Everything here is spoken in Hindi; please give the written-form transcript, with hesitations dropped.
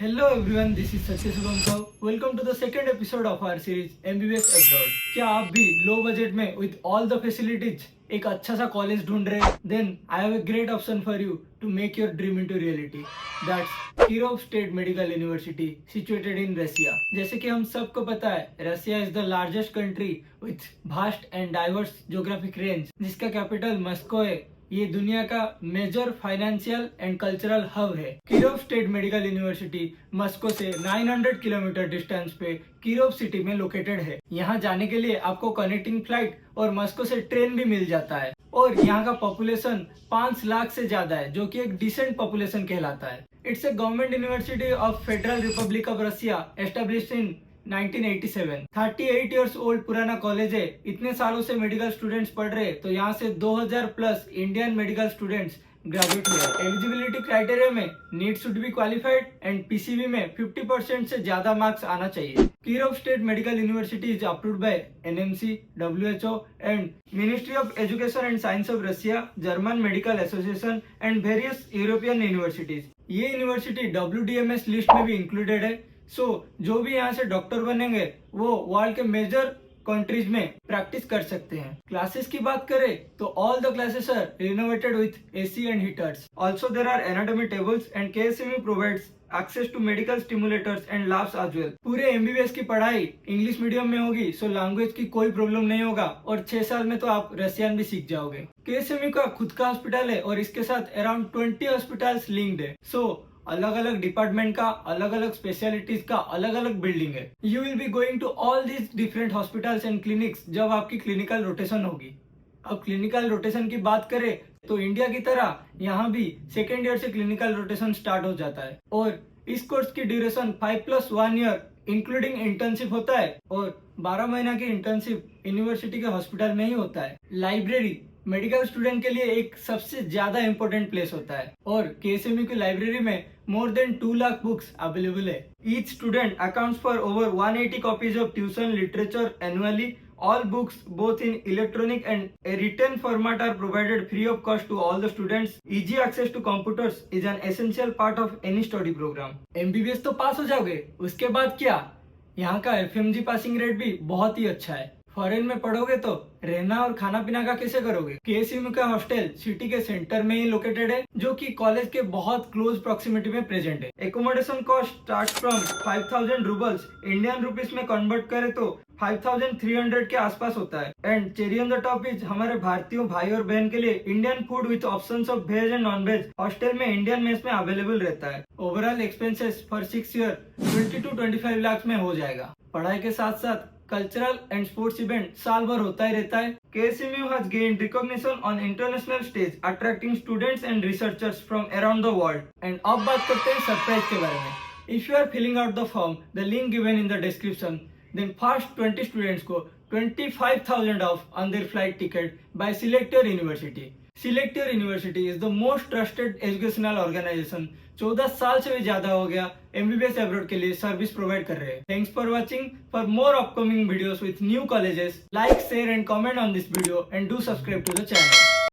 Hello everyone, this is Satya Shubham Sahu. Welcome to the second episode of our series MBBS Abroad. क्या आप भी लो बजट में with all the facilities एक अच्छा सा कॉलेज ढूंढ रहे हैं? Then I have a great option for you to make your dream into reality. That's Kirov State Medical University situated in Russia. जैसे कि हम सबको पता है, रसिया is the largest country with vast and diverse geographic range, जिसका कैपिटल मॉस्को है. ये दुनिया का major financial and cultural hub है. Kirov state medical University Moscow से 900 किलोमीटर डिस्टेंस पे किरोव सिटी में लोकेटेड है. यहाँ जाने के लिए आपको कनेक्टिंग फ्लाइट और मॉस्को से ट्रेन भी मिल जाता है. और यहाँ का पॉपुलेशन 5 लाख से ज्यादा है, जो कि एक डिसेंट पॉपुलेशन कहलाता है. It's a government university of federal republic of Russia established in 1987. 38 years old पुराना कॉलेज है. इतने सालों से मेडिकल स्टूडेंट्स पढ़ रहे हैं, तो यहाँ से 2000 plus Indian medical students graduate हुए. एलिजिबिलिटी क्राइटेरिया में NEET should be qualified and PCB में 50% से ज्यादा मार्क्स आना चाहिए. Kirov state medical university is approved by NMC, WHO and ministry of education and science of Russia, German medical association and various European universities. ये यूनिवर्सिटी WDMS लिस्ट में भी इंक्लूडेड है. जो भी यहाँ से डॉक्टर बनेंगे वो वर्ल्ड के मेजर कंट्रीज में प्रैक्टिस कर सकते हैं. क्लासेस की बात करें तो all the classes are renovated with AC and heaters. Also there are anatomy tables and KSMU provides access to medical stimulators and labs as well. पूरे MBBS की पढ़ाई इंग्लिश मीडियम में होगी, सो लैंग्वेज की कोई प्रॉब्लम नहीं होगा और 6 साल में तो आप रशियन भी सीख जाओगे. KSMU का खुद का हॉस्पिटल है और इसके साथ अराउंड 20 हॉस्पिटल्स लिंक्ड है. अलग अलग डिपार्टमेंट का, अलग अलग स्पेशलिटीज का अलग अलग बिल्डिंग है. You will be going to all these different hospitals and clinics जब आपकी क्लिनिकल रोटेशन होगी. अब क्लिनिकल रोटेशन की बात करें तो इंडिया की तरह यहाँ भी सेकेंड ईयर से क्लिनिकल रोटेशन स्टार्ट हो जाता है और इस कोर्स की ड्यूरेशन 5+1 ईयर इंक्लूडिंग इंटर्नशिप होता है और 12 महीना की इंटर्नशिप यूनिवर्सिटी के हॉस्पिटल में ही होता है. लाइब्रेरी मेडिकल स्टूडेंट के लिए एक सबसे ज्यादा इंपॉर्टेंट प्लेस होता है और KSMU की लाइब्रेरी में more than 2 lakh books available है. Each student accounts for over 180 copies of tuition literature annually. All books, both in electronic and a written format, are provided free of cost to all the students. Easy access to computers is an essential part of any study program. MBBS तो पास हो जाओगे, उसके बाद क्या? यहाँ का FMG पासिंग रेट भी बहुत ही अच्छा है. फॉरेन में पढ़ोगे तो रहना और खाना पीना का कैसे करोगे? KSMU का हॉस्टल सिटी के सेंटर में ही लोकेटेड है, जो कि कॉलेज के बहुत क्लोज प्रॉक्सिमिटी में प्रेजेंट है. Accommodation cost start from 5000 roubles. Indian rupees में कन्वर्ट करे तो 5300 के आसपास होता है. And cherry on the top is हमारे भारतीय भाई और बहन के लिए Indian food with options of veg and non veg hostel में इंडियन मेस में अवेलेबल रहता है. Overall expenses for 6 year 20 to 25 lakh में हो जाएगा. पढ़ाई के साथ साथ कल्चरल एंड स्पोर्ट्स इवेंट साल भर होता ही रहता है. KSMU has gained recognition on international stage, attracting students and researchers from around the world. And अब बात करते हैं सरप्राइज के बारे में. If you are filling out the form, the link given in the description, then first 20 students को 25,000 off on their flight ticket by Select Your University. Select Your University is the most trusted educational organization. 14 साल से भी ज्यादा हो गया MBBS Abroad के लिए सर्विस प्रोवाइड कर रहे हैं. Thanks for watching. For more upcoming videos with new colleges, like, share and comment on this video and do subscribe to the channel.